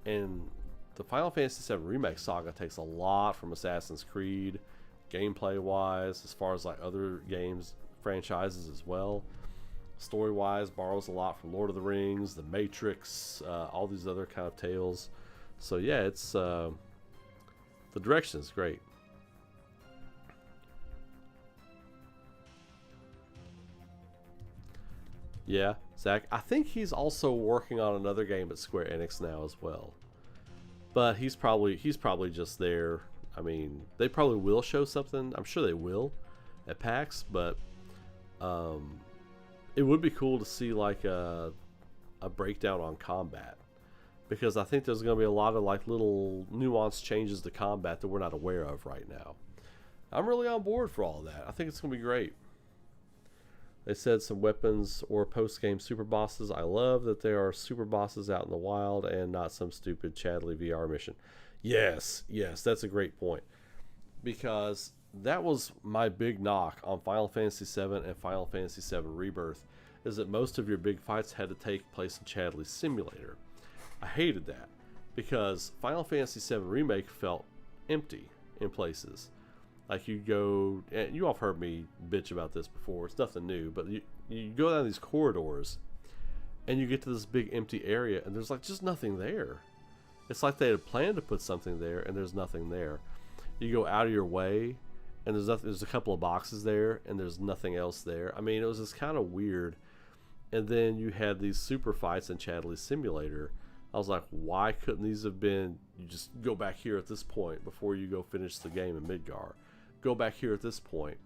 And the Final Fantasy VII Remake Saga takes a lot from Assassin's Creed, gameplay wise, as far as like other games franchises as well. Story wise, borrows a lot from Lord of the Rings, The Matrix, all these other kind of tales. So yeah, it's the direction is great. Yeah, Zach, I think he's also working on another game at Square Enix now as well, but he's probably just there. I mean, they probably will show something. I'm sure they will at PAX, but it would be cool to see like a breakdown on combat, because I think there's going to be a lot of like little nuanced changes to combat that we're not aware of right now. I'm really on board for all of that. I think it's going to be great. They said some weapons or post-game super bosses. I love that there are super bosses out in the wild and not some stupid Chadley VR mission. Yes, that's a great point, because that was my big knock on Final Fantasy VII and Final Fantasy VII Rebirth, is that most of your big fights had to take place in Chadley's simulator. I hated that, because Final Fantasy VII Remake felt empty in places. Like you go, and you all have heard me bitch about this before, it's nothing new, but you go down these corridors and you get to this big empty area and there's like just nothing there. It's like they had planned to put something there and there's nothing there. You go out of your way and there's a couple of boxes there and there's nothing else there. I mean, it was just kind of weird. And then you had these super fights in Chadley's simulator. I was like, why couldn't these have been, you just go back here at this point before you go finish the game in Midgar. Go back here at this point,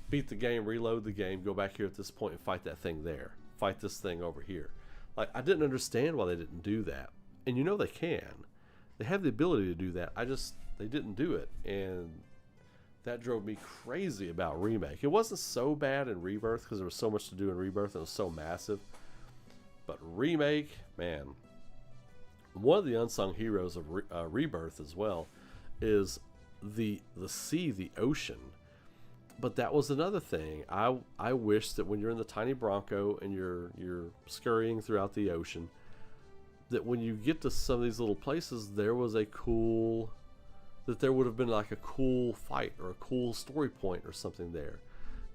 beat the game, reload the game, go back here at this point and fight that thing there. Fight this thing over here. Like, I didn't understand why they didn't do that. And you know they can. They have the ability to do that. They didn't do it. And that drove me crazy about Remake. It wasn't so bad in Rebirth because there was so much to do in Rebirth and it was so massive. But Remake, man, one of the unsung heroes of Rebirth as well is the sea, the ocean. But that was another thing. I wish that when you're in the tiny Bronco and you're scurrying throughout the ocean, that when you get to some of these little places, there would have been like a cool fight or a cool story point or something there.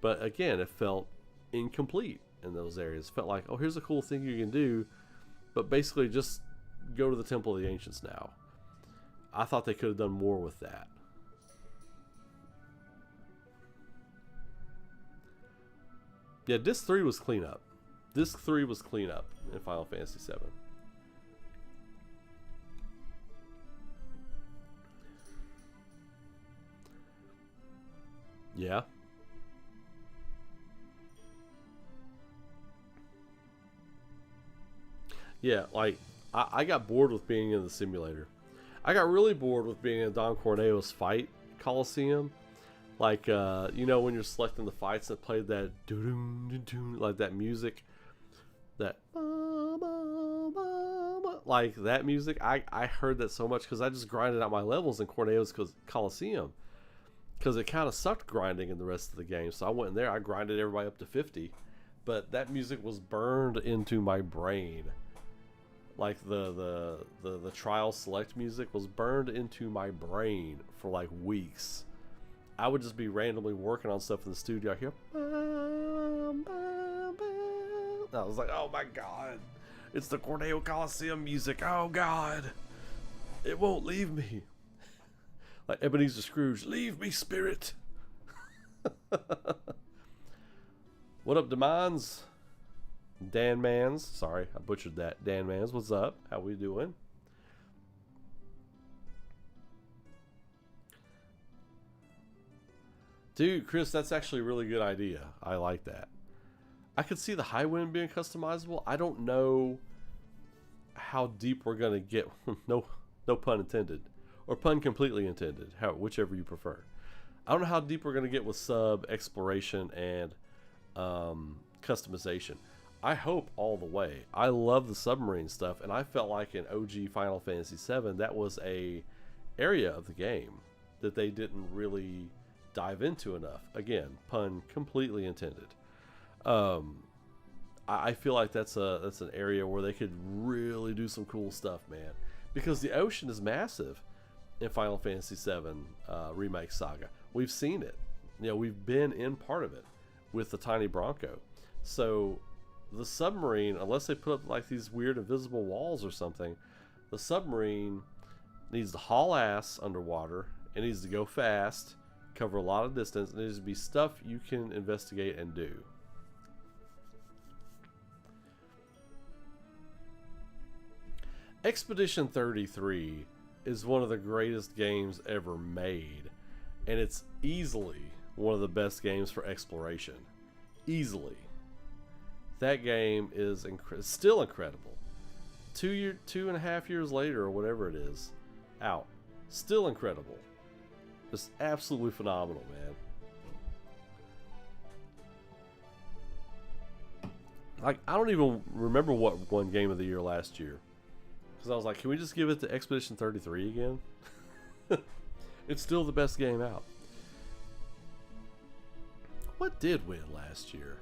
But again, it felt incomplete in those areas. It felt like, oh, here's a cool thing you can do, but basically just go to the Temple of the Ancients now. I thought they could have done more with that. Yeah, Disc 3 was cleanup. Disc 3 was cleanup in Final Fantasy 7. Yeah. Yeah, like, I got bored with being in the simulator. I got really bored with being in Don Corneo's fight Coliseum. Like, you know, when you're selecting the fights that played that like that music, that like that music. I heard that so much because I just grinded out my levels in Corneo's Coliseum because it kind of sucked grinding in the rest of the game. So I went in there, I grinded everybody up to 50, but that music was burned into my brain. Like the trial select music was burned into my brain for like weeks. I would just be randomly working on stuff in the studio. I hear, I was like, oh my god, it's the Corneo Coliseum music. Oh god, it won't leave me. Like Ebenezer Scrooge, leave me, spirit. What up, Demons? Dan Mans, sorry, I butchered that. Dan Mans, what's up? How we doing? Dude, Chris, that's actually a really good idea. I like that. I could see the high wind being customizable. I don't know how deep we're gonna get. No pun intended, or pun completely intended. Whichever you prefer. I don't know how deep we're gonna get with sub exploration and customization. I hope all the way. I love the submarine stuff, and I felt like in OG Final Fantasy VII that was a area of the game that they didn't really dive into enough. Again, pun completely intended. I feel like that's an area where they could really do some cool stuff, man. Because the ocean is massive in Final Fantasy VII Remake Saga. We've seen it. You know, we've been in part of it with the Tiny Bronco. So the submarine, unless they put up like these weird invisible walls or something, the submarine needs to haul ass underwater. It needs to go fast, cover a lot of distance, and it needs to be stuff you can investigate and do. Expedition 33 is one of the greatest games ever made, and it's easily one of the best games for exploration. Easily. That game is still incredible. 2.5 years later, or whatever it is, out. Still incredible. Just absolutely phenomenal, man. Like, I don't even remember what won Game of the Year last year. Because I was like, can we just give it to Expedition 33 again? It's still the best game out. What did win last year?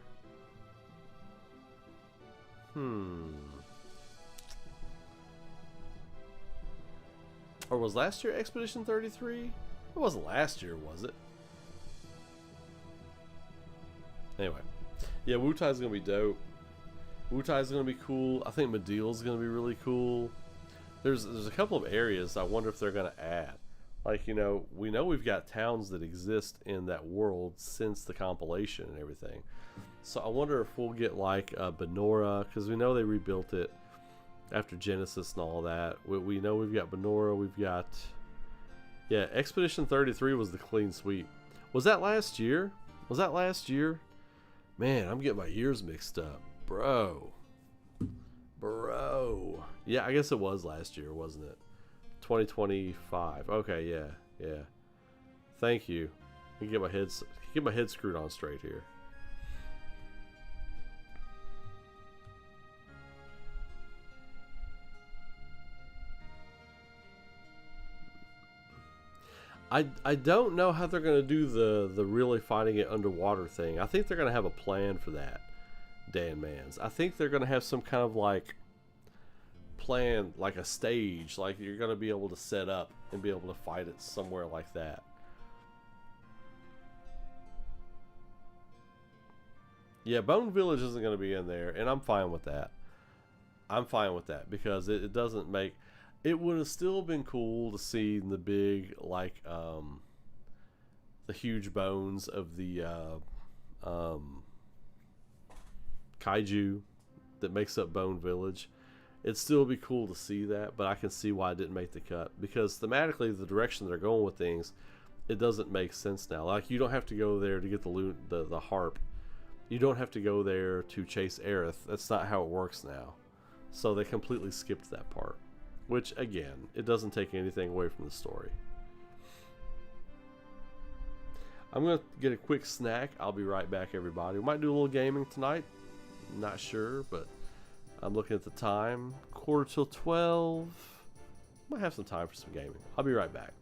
Or was last year Expedition 33? It wasn't last year, was it? Anyway. Yeah, Wutai's gonna be dope. Wutai's gonna be cool. I think Medeal's gonna be really cool. There's a couple of areas I wonder if they're gonna add. Like, you know we've got towns that exist in that world since the compilation and everything. So I wonder if we'll get like Benora, because we know they rebuilt it after Genesis and all that. We know we've got Benora, we've got... Yeah, Expedition 33 was the clean sweep. Was that last year? Was that last year? Man, I'm getting my years mixed up. Bro. Yeah, I guess it was last year, wasn't it? 2025. Okay, yeah. Thank you. I can get my head screwed on straight here. I don't know how they're going to do the really fighting it underwater thing. I think they're going to have a plan for that, Dan Mans. I think they're going to have some kind of like plan, like a stage, like you're going to be able to set up and be able to fight it somewhere like that. Yeah, Bone Village isn't going to be in there, and I'm fine with that. I'm fine with that because it doesn't make... It would have still been cool to see the big, like, the huge bones of the kaiju that makes up Bone Village. It'd still be cool to see that, but I can see why it didn't make the cut, because thematically, the direction they're going with things, it doesn't make sense now. Like, you don't have to go there to get the harp. You don't have to go there to chase Aerith. That's not how it works now. So they completely skipped that part, which, again, it doesn't take anything away from the story. I'm going to get a quick snack. I'll be right back, everybody. We might do a little gaming tonight. Not sure, but I'm looking at the time. 11:45. Might have some time for some gaming. I'll be right back.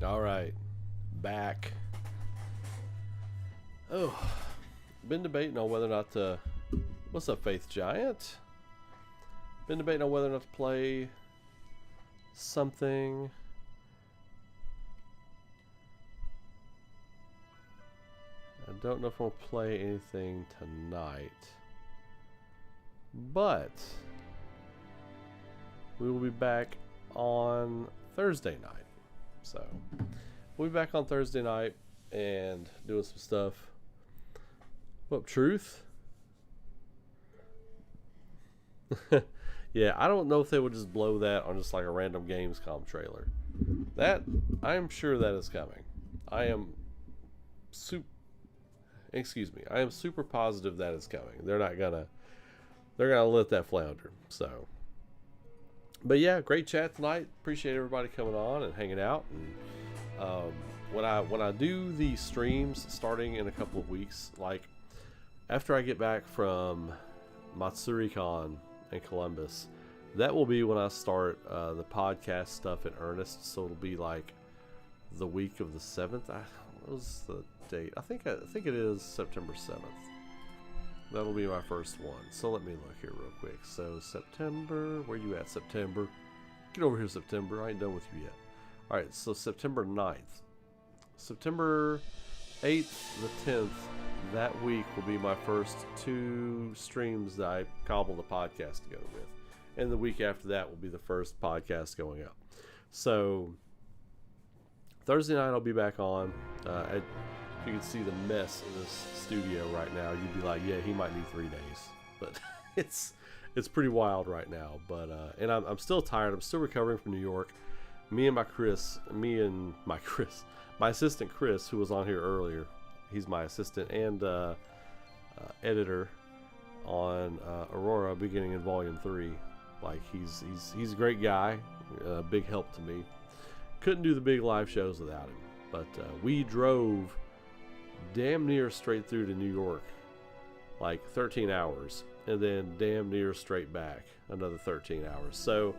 All right, back. Oh, been debating on whether or not to. What's up, Faith Giant? Been debating on whether or not to play something. I don't know if I'll play anything tonight, but we will be back on Thursday night. So we'll be back on Thursday night and doing some stuff. What, Truth? Yeah, I don't know if they would just blow that on just like a random Gamescom trailer. That, I'm sure that is coming. I am super positive that is coming. They're gonna let that flounder. So, but yeah, great chat tonight. Appreciate everybody coming on and hanging out. And when I do the streams starting in a couple of weeks, like after I get back from MatsuriCon in Columbus, that will be when I start the podcast stuff in earnest. So it'll be like the week of the 7th. What was the date? I think it is September 7th. That'll be my first one. So let me look here real quick. So September, where you at, September? Get over here, September. I ain't done with you yet. All right, so September 9th. September 8th, the 10th, that week will be my first 2 streams that I cobble the podcast together with. And the week after that will be the first podcast going up. So Thursday night I'll be back on. If you can see the mess in this studio right now, you'd be like, yeah, he might need 3 days. But it's pretty wild right now. But and I'm still tired. I'm still recovering from New York. My assistant Chris, who was on here earlier, he's my assistant and editor on ARAURA, beginning in Volume 3. Like he's a great guy, big help to me. Couldn't do the big live shows without him. But we drove damn near straight through to New York, like 13 hours, and then damn near straight back another 13 hours. So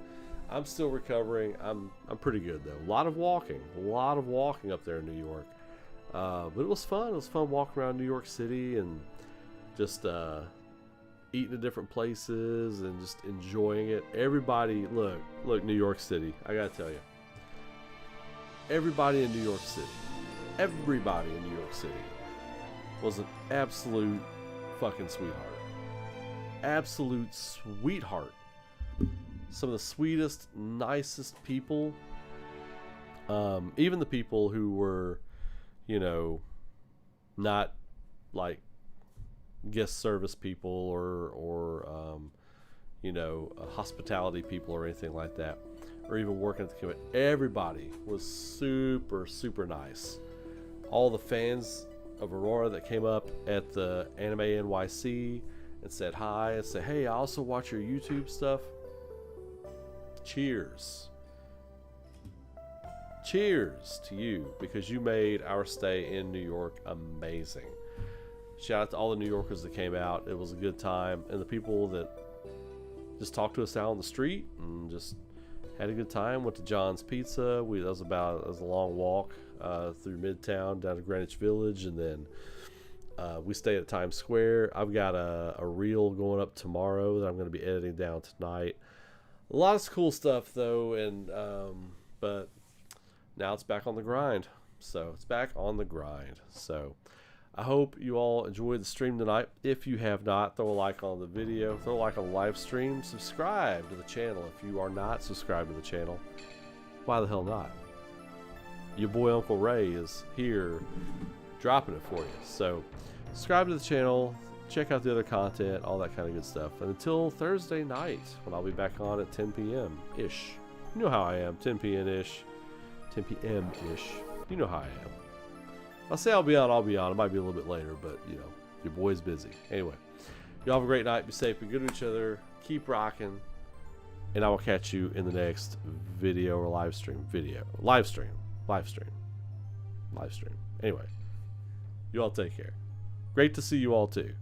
I'm still recovering. I'm pretty good though. A lot of walking up there in New York. But it was fun. It was fun walking around New York City and just eating at different places and just enjoying it. Everybody, look, New York City. I gotta tell you, everybody in New York City was an absolute fucking sweetheart. Absolute sweetheart. Some of the sweetest, nicest people. Even the people who were, not like guest service people or hospitality people or anything like that, or even working at the convention. Everybody was super, super nice. All the fans of ARAURA that came up at the Anime NYC and said hi and said, hey, I also watch your YouTube stuff. Cheers to you, because you made our stay in New York amazing. Shout out to all the New Yorkers that came out. It was a good time, and the people that just talked to us out on the street and just had a good time. Went to John's Pizza. That was a long walk through Midtown down to Greenwich Village, and then we stayed at Times Square. I've got a reel going up tomorrow that I'm going to be editing down tonight. A lot of cool stuff though, and but now it's back on the grind. So I hope you all enjoyed the stream tonight. If you have not, throw a like on the video, throw a like on the live stream, subscribe to the channel if you are not subscribed to the channel. Why the hell not? Your boy Uncle Ray is here dropping it for you. So subscribe to the channel, check out the other content, all that kind of good stuff. And until Thursday night, when I'll be back on at 10 p.m. ish. You know how I am, 10 p.m. ish. 10 p.m. ish. You know how I am. I'll say I'll be on. It might be a little bit later, but your boy's busy. Anyway, y'all have a great night. Be safe. Be good to each other. Keep rocking. And I will catch you in the next video or live stream. Live stream. Anyway, you all take care. Great to see you all too.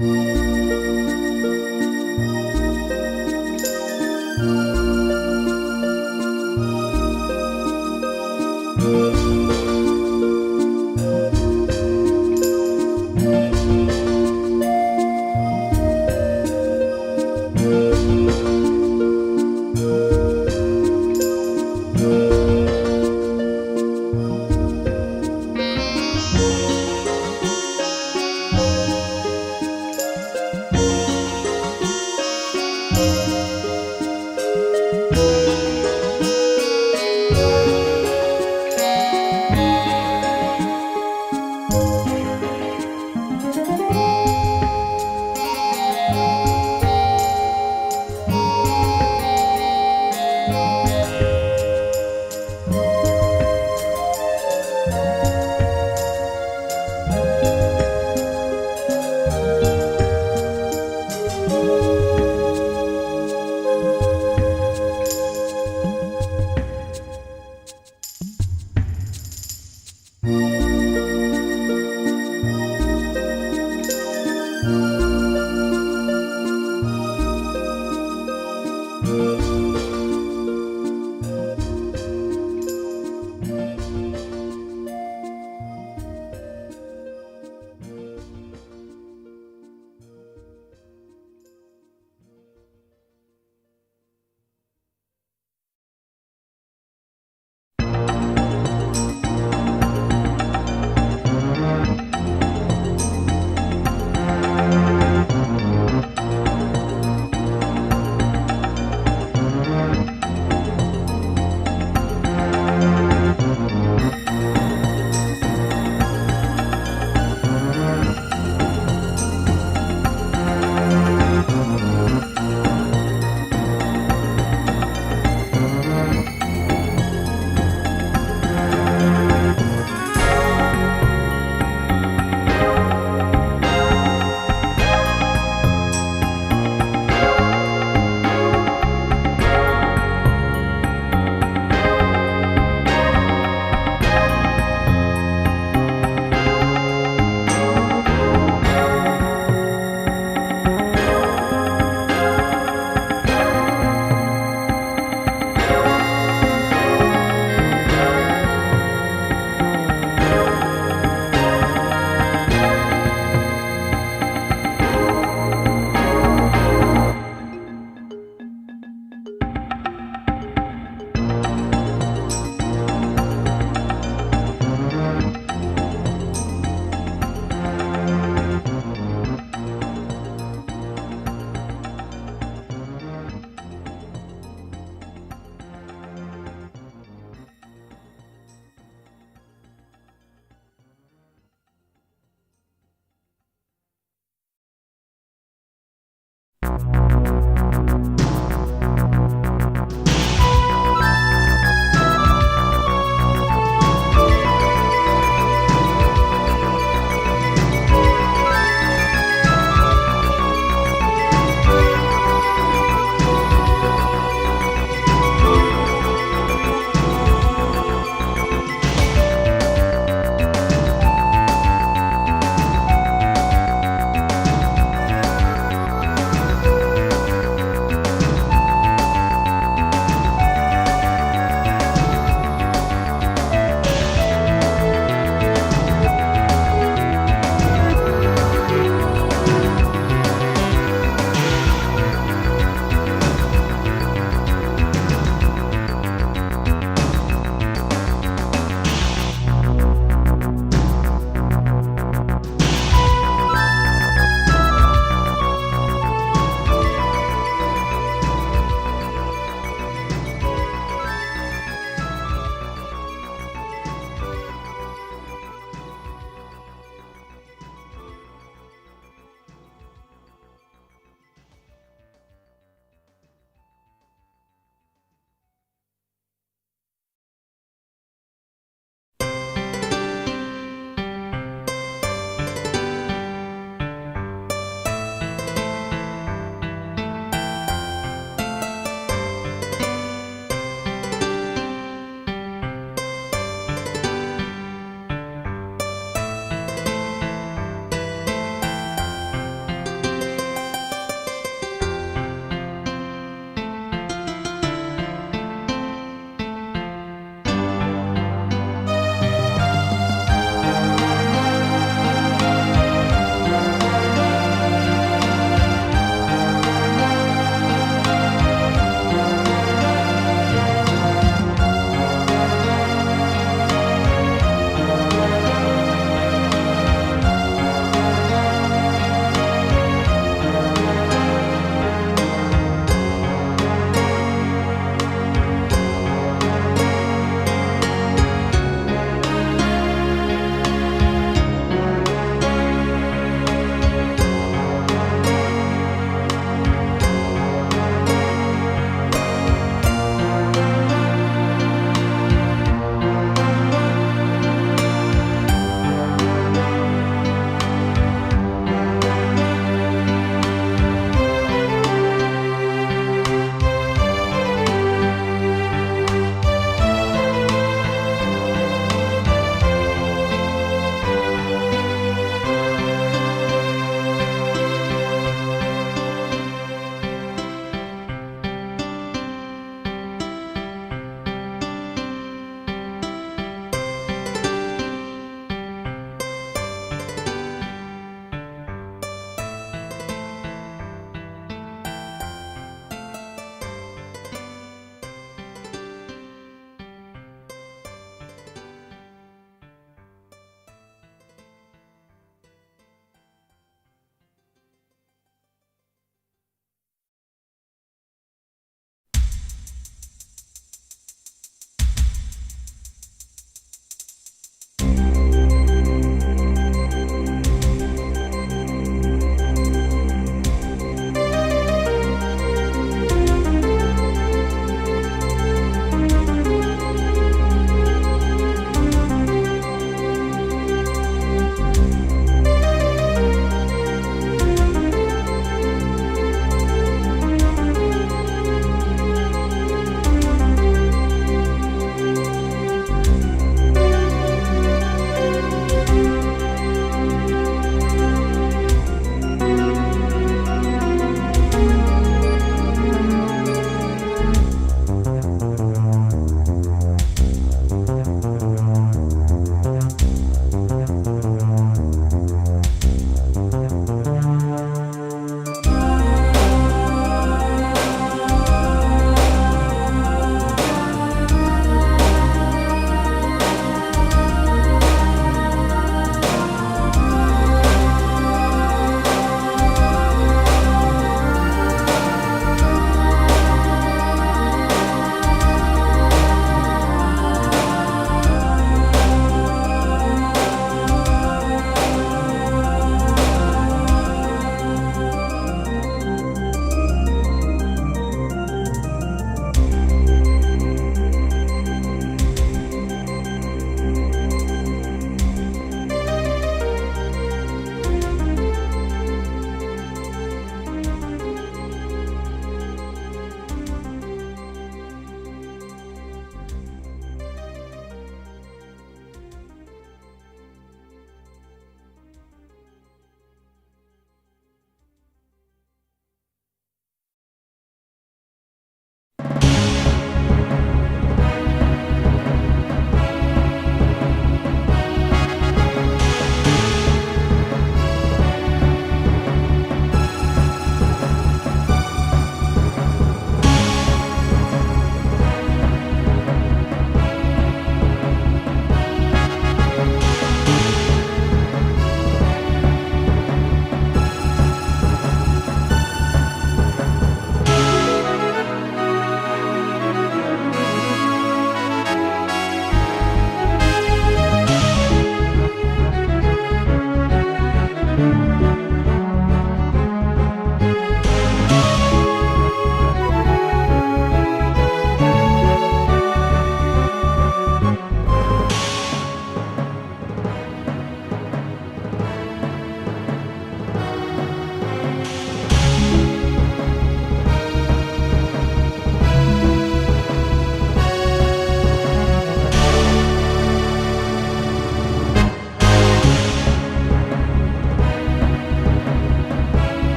You